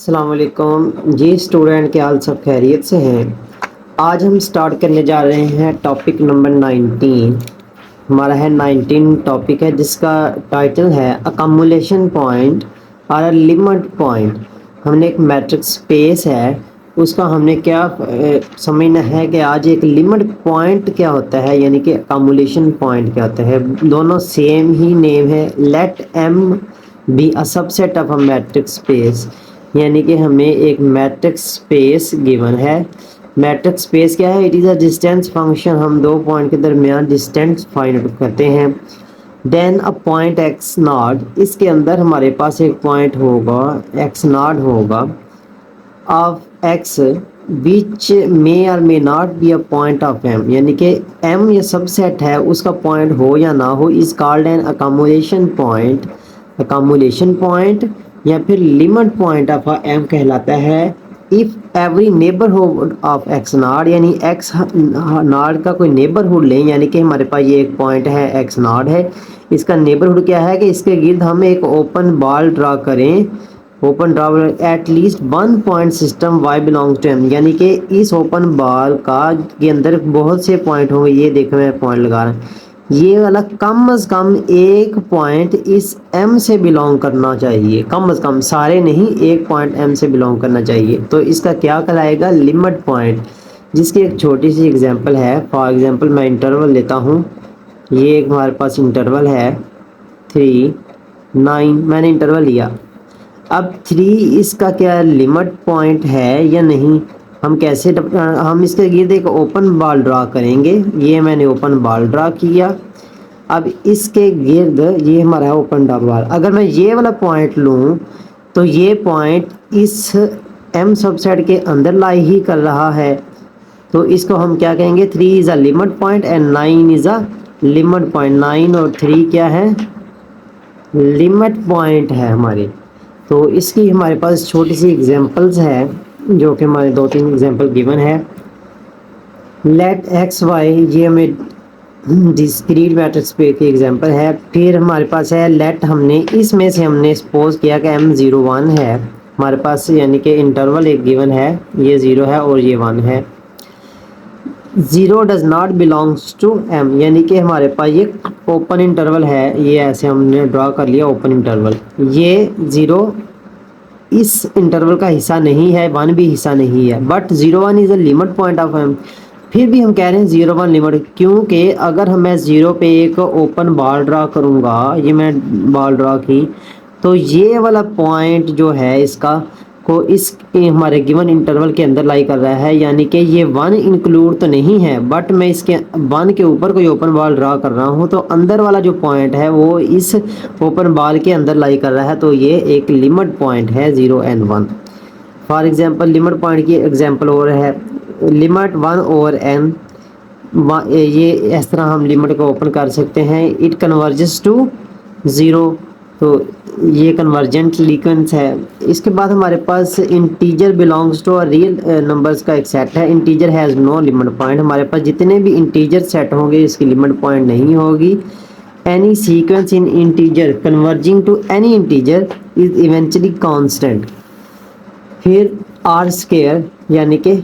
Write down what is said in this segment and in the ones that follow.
अस्सलाम वालेकुम जी स्टूडेंट, क्या हाल सब खैरियत से हैं। आज हम स्टार्ट करने जा रहे हैं टॉपिक नंबर 19। हमारा है 19 टॉपिक है जिसका टाइटल है अकमुलेशन पॉइंट और लिमिट पॉइंट। हमने एक मैट्रिक्स स्पेस है उसका हमने क्या समझना है कि आज एक लिमिट पॉइंट क्या होता है, यानी कि अकमुलेशन पॉइंट क्या होता है। दोनों सेम ही नेम है। Let M be a subset of a matrix space, यानी कि हमें एक मैट्रिक्स स्पेस गिवन है। मैट्रिक्स स्पेस क्या है? It is a distance function. हम दो पॉइंट के दरमियान डिस्टेंस फाइंड आउट करते हैं। Then a point X naught, इसके अंदर हमारे पास एक पॉइंट होगा एक्स नॉट होगा ऑफ एक्स विच मे और may not be a point of M, यानी कि एम ये सबसेट है उसका पॉइंट हो या ना हो, is called an accumulation point. Accumulation point या फिर लिमिट पॉइंट ऑफ एम कहलाता है if every neighbourhood of x naught, यानी एक्स नॉट का कोई नेबरहुड लें, यानी कि हमारे पास ये एक पॉइंट है एक्स नॉट है, इसका नेबरहुड क्या है कि इसके गिर्द हम एक ओपन बॉल ड्रा करें। Open draw at least one point system Y belongs to M, यानी कि इस ओपन बॉल का के अंदर बहुत से पॉइंट होंगे। ये देखो मैं पॉइंट लगा रहा हूँ, ये वाला कम से कम एक पॉइंट इस एम से बिलोंग करना चाहिए। कम से कम, सारे नहीं, एक पॉइंट एम से बिलोंग करना चाहिए। तो इसका क्या कहलाएगा? Limit point. जिसकी एक छोटी सी एग्जांपल है। फॉर एग्जांपल मैं इंटरवल लेता हूँ। ये एक हमारे पास इंटरवल है 3 9, मैंने इंटरवल लिया। अब 3 इसका क्या लिमिट पॉइंट है या नहीं, हम कैसे हम इसके गिर्द एक ओपन बॉल ड्रा करेंगे। ये मैंने ओपन बॉल ड्रा किया। अब इसके गिर्द ये हमारा है ओपन बॉल। अगर मैं ये वाला पॉइंट लूँ तो ये पॉइंट इस एम सबसेट के अंदर लाई ही कर रहा है, तो इसको हम क्या कहेंगे? 3 is a limit point and 9 is a limit point. 9 और 3 क्या है? लिमिट पॉइंट है हमारे। तो इसकी हमारे पास छोटी सी एग्जांपल्स है, जो कि हमारे 2-3 एग्जांपल गिवन है। लेट एक्स वाई, ये हमें डिस्क्रीट मैट्रिक्स पे की एग्जांपल है। फिर हमारे पास है लेट, हमने इसमें से हमने सपोज किया कि m 0 1 है हमारे पास, यानी कि इंटरवल एक गिवन है, ये 0 है और ये 1 है। 0 does not belongs to m, यानी कि हमारे पास ये ओपन इंटरवल है। ये ऐसे हमने ड्रा कर लिया ओपन इंटरवल। ये 0 इस इंटरवल का हिस्सा नहीं है, 1 भी हिस्सा नहीं है, but 0 1 is a limit point of M. फिर भी हम कह रहे हैं 0 1 लिमिट, क्योंकि अगर हम मैं 0 पे एक ओपन बॉल ड्रा करूँगा, ये मैं बॉल ड्रा की, तो ये वाला पॉइंट जो है इसका को इस हमारे गिवन इंटरवल के अंदर लाई कर रहा है, यानी कि ये 1 इंक्लूड तो नहीं है, बट मैं इसके 1 के ऊपर कोई ओपन बॉल ड्रा कर रहा हूँ तो अंदर वाला जो पॉइंट है वो इस ओपन बॉल के अंदर लाई कर रहा है, तो ये एक लिमिट पॉइंट है 0 and 1। For example limit point की एग्जांपल और है लिमिट 1 ओवर n। ये इस तरह हम लिमिट को ओपन कर सकते हैं। इट कन्वर्जेस टू 0, तो ये कन्वर्जेंट सीक्वेंस है। इसके बाद हमारे पास integer belongs to real numbers का एक सेट है। Integer has no limit point, हमारे पास जितने भी इंटीजर सेट होंगे इसकी लिमिट पॉइंट नहीं होगी। Any sequence in integer converging to any integer is eventually constant. फिर आर स्केयर, यानी कि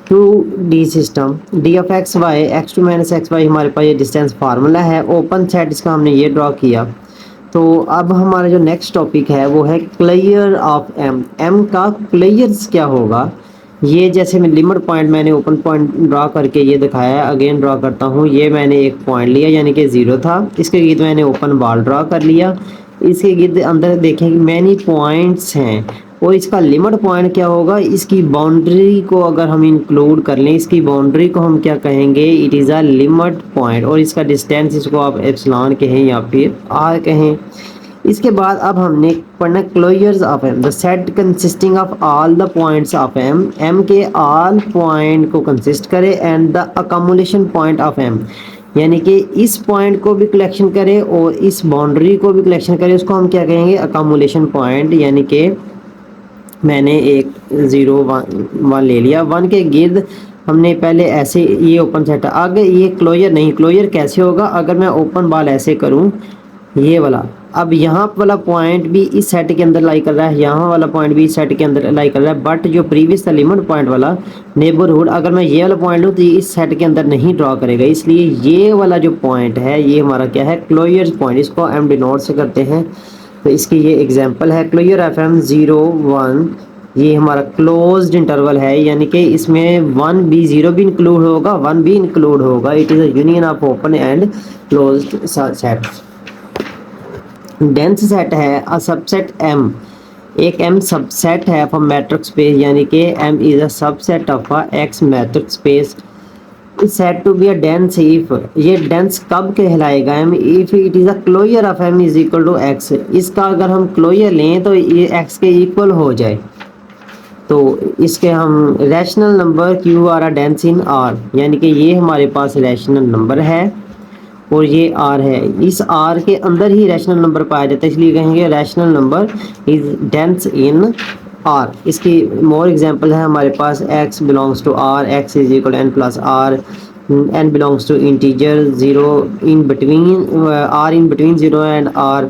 2D सिस्टम, D of X Y X two minus X Y, हमारे पास ये डिस्टेंस फार्मूला है। ओपन सेट इसका हमने ये ड्रॉ किया। तो अब हमारा जो नेक्स्ट टॉपिक है वो है क्लियर ऑफ एम। एम का क्लियर्स क्या होगा? ये जैसे मैं लिमिट पॉइंट मैंने ओपन पॉइंट ड्रा करके ये दिखाया है, अगेन ड्रा करता हूँ। ये मैंने एक पॉइंट लिया यानी कि 0 था, इसके गिर्द मैंने ओपन बॉल ड्रा कर लिया। इसके गिर्द अंदर देखें मैनी पॉइंट्स हैं, और इसका लिमिट पॉइंट क्या होगा? इसकी बाउंड्री को अगर हम इंक्लूड कर लें, इसकी बाउंड्री को हम क्या कहेंगे? It is a limit point. और इसका डिस्टेंस, इसको आप एप्सिलॉन कहें या फिर आर कहें। इसके बाद अब हमने पढ़ना closures of M, the set consisting of all the points of M. M के ऑल पॉइंट को कंसिस्ट करे and the accumulation point of M, यानी कि इस पॉइंट को भी कलेक्शन करे और इस बाउंड्री को भी कलेक्शन करे, उसको हम क्या कहेंगे? अकमुलेशन पॉइंट। यानी कि मैंने एक 0 1 ले लिया, 1 के गिर्द हमने पहले ऐसे ये ओपन सेट, आगे ये क्लोजर नहीं, क्लोजर कैसे होगा? अगर मैं ओपन बॉल ऐसे करूं, ये वाला, अब यहाँ वाला पॉइंट भी इस सेट के अंदर लाई कर रहा है, यहाँ वाला पॉइंट भी इस सेट के अंदर लाई कर रहा है, बट जो प्रीवियस एलिमेंट पॉइंट वाला नेबरहुड, अगर मैं ये वाला पॉइंट लूँ तो ये इस सेट के अंदर नहीं ड्रॉ करेगा, इसलिए ये वाला जो पॉइंट है ये हमारा क्या है, क्लोजर पॉइंट, इसको एम डिनोट से करते हैं। तो इसकी ये एग्जांपल है क्लोजर FM 01, ये हमारा क्लोज्ड इंटरवल है, यानी कि इसमें 1 भी 0 भी इंक्लूड होगा, 1 भी इंक्लूड होगा। It is a union of open and closed set. Dense set है अ सबसेट M, एक M सबसेट है ऑफ अ मैट्रिक्स स्पेस, यानी कि M is a subset of a X matrix space. Is said to be a dense if, ये dense कब कहलाएगा, M if it is a closure of M is equal to X, इसका अगर हम closure लें तो ये X के इक्वल हो जाए, तो इसके हम rational number Q are a dense in R, यानी कि ये हमारे पास रैशनल नंबर है और ये R है, इस R के अंदर ही रैशनल नंबर पाया जाता है, इसलिए कहेंगे rational number is dense in R। इसकी मोर एग्जांपल है हमारे पास x belongs to R, x is equal n plus R, n belongs to integer 0 in between R in between 0 and R।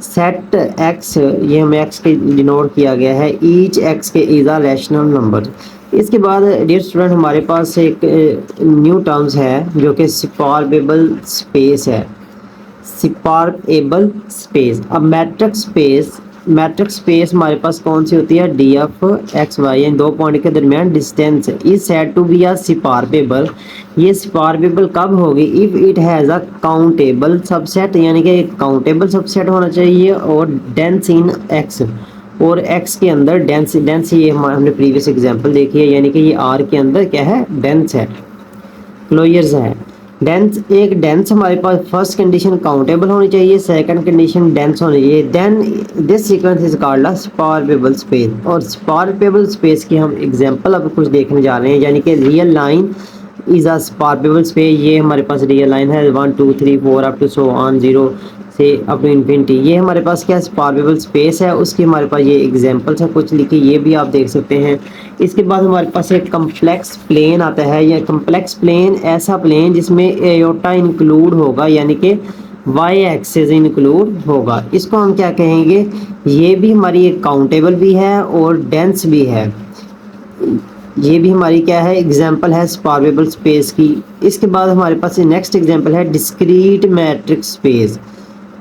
Set x, ये हमें x के denote किया गया है, ईच x के इज अ रैशनल नंबर। इसके बाद dear student हमारे पास एक न्यू टर्म्स है जो कि सेपरेबल स्पेस है, सेपरेबल स्पेस। अब मैट्रिक्स स्पेस हमारे पास कौन सी होती है, DF(x,y) इन दो पॉइंट के दरमियान distance is said to be a separable. ये सेपरेबल कब होगी, if it has a countable subset, यानी कि एक काउंटेबल सबसेट होना चाहिए, और डेंस इन X, और X के अंदर डेंस ये हमने प्रीवियस एग्जांपल देखी है, यानी कि ये R के अंदर क्या है, डेंस है, क्लोजर्स है। डेंस, एक डेंस हमारे पास फर्स्ट कंडीशन काउंटेबल होनी चाहिए, सेकंड कंडीशन डेंस होनी चाहिए, then this sequence is called a separable space. और सेपरेबल स्पेस की हम एग्जांपल अब कुछ देखने जा रहे हैं, यानी कि real line is a separable space. ये हमारे पास रियल लाइन है 1 2 3 4 अप टू सो ऑन 0 से अप टू इन्फिनिटी, ये हमारे पास क्या सेपरेबल स्पेस है, उसकी हमारे पास ये एग्जांपल्स है कुछ लिखी, ये भी आप देख सकते हैं। इसके बाद हमारे पास एक कम्प्लेक्स प्लेन आता है, यह कम्प्लेक्स प्लेन ऐसा प्लेन जिसमें एयोटा इंक्लूड होगा, यानी कि y एक्सिस इंक्लूड होगा, इसको हम क्या कहेंगे, ये भी हमारी एक काउंटेबल भी है और डेंस भी है, ये भी हमारी क्या है, एग्जांपल है सेपरेबल स्पेस की। इसके बाद हमारे पास नेक्स्ट एग्जांपल है discrete matrix space.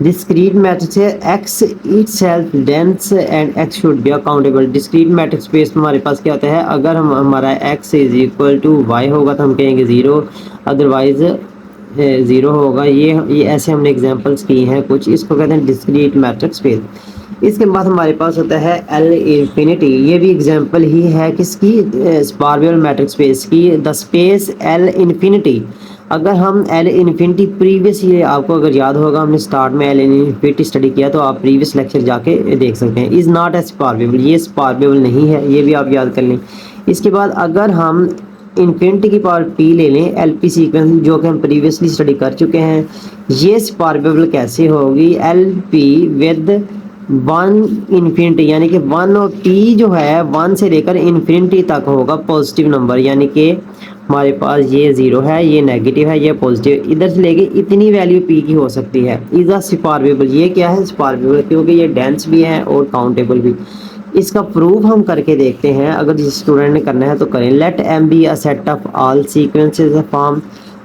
Discrete matrix है x itself dense and x should be countable. Discrete matrix space में हमारे पास क्या होता है, अगर हम हमारा x is equal to y होगा तो हम कहेंगे 0, अदरवाइज 0 होगा। ये ऐसे हमने एग्जांपल्स की हैं कुछ, इसको कहते हैं डिस्क्रीट मैट्रिक्स स्पेस। इसके बाद हमारे पास होता है L इन्फिनिटी, ये भी एग्जांपल ही है किसकी, सेपरेबल मैट्रिक्स स्पेस की, द स्पेस L इन्फिनिटी। अगर हम L इन्फिनिटी प्रीवियस, ये आपको अगर याद होगा हमने स्टार्ट में L इन्फिनिटी स्टडी किया, तो आप प्रीवियस लेक्चर जाके देख सकते हैं। इज़ नॉट ए सेपरेबल, ये सेपरेबल नहीं है, ये भी आप याद कर लें। इसके बाद अगर हम इन्फिनिटी की पावर p ले लें, LP सीक्वेंस जो कि हम प्रीवियसली स्टडी कर चुके हैं, ये सेपरेबल कैसे होगी, LP विद 1 इन्फिनिटी, यानी कि 1 और p जो है 1 से लेकर इन्फिनिटी तक होगा पॉजिटिव नंबर, यानी कि हमारे पास ये 0 है, ये नेगेटिव है, ये पॉजिटिव, इधर से लेके इतनी वैल्यू p की हो सकती है। इज अ सेपरेबल, ये क्या है, सेपरेबल, क्योंकि ये डेंस भी है और काउंटेबल भी। इसका प्रूफ हम करके देखते हैं, अगर जिस स्टूडेंट ने करना है तो करें। Let M be a set of all sequences form,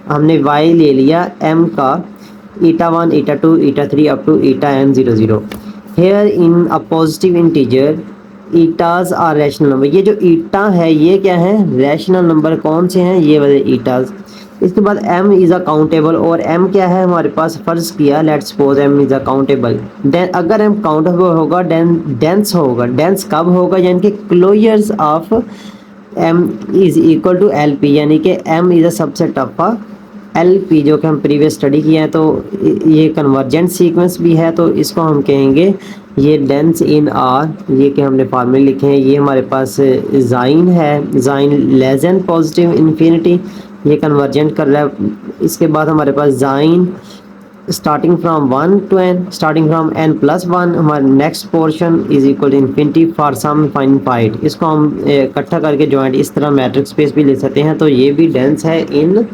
हमने y ले लिया m का eta1 eta2 eta3 up to eta n 00। Here in a positive integer etas are rational number, ये जो ईटा है ये क्या है, रैशनल नंबर कौन से हैं, ये वाले ईटाज। इसके बाद m इज़ अ काउंटेबल, और m क्या है हमारे पास, फर्ज किया let's suppose m is a countable, then अगर m काउंटेबल होगा डेंस होगा, डेंस कब होगा, यानी कि closures of m is equal to LP, यानी कि m is a subset of LP, जो कि हम प्रीवियस स्टडी किए हैं। तो ये कन्वर्जेंट सीक्वेंस भी है, तो इसको हम कहेंगे ये डेंस इन R, ये कि हमने फार्मूले लिखे हैं, ये हमारे पास जाइन है, जाइन लेस देन पॉजिटिव इन्फिनिटी, ये कन्वर्जेंट कर रहा है। इसके बाद हमारे पास जाइन starting from 1 to n, starting from n plus 1, हमारा next portion is equal to infinity for some finite. इसको हम इकट्ठा करके जॉइंट इस तरह मैट्रिक्स स्पेस भी ले सकते हैं, तो ये भी डेंस है इन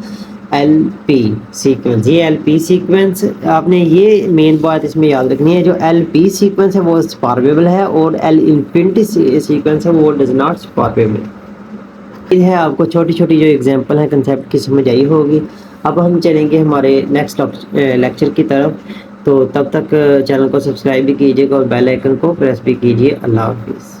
एल पी सीक्वेंस। ये एल पी सीक्वेंस, आपने ये मेन बात इसमें याद रखनी है, जो एल पी सीक्वेंस है वो स्पार्वेबल है और एल इन्फिनिटी सीक्वेंस है वो डज नॉट स्पार्वेबल। ये है आपको छोटी छोटी जो एग्जांपल है कंसेप्ट की समझ आई होगी। अब हम चलेंगे हमारे नेक्स्ट लेक्चर की तरफ। तो तब तक चैनल को सब्सक्राइब भी कीजिएगा और बेल आइकन को प्रेस भी कीजिए। अल्लाह हाफिज़।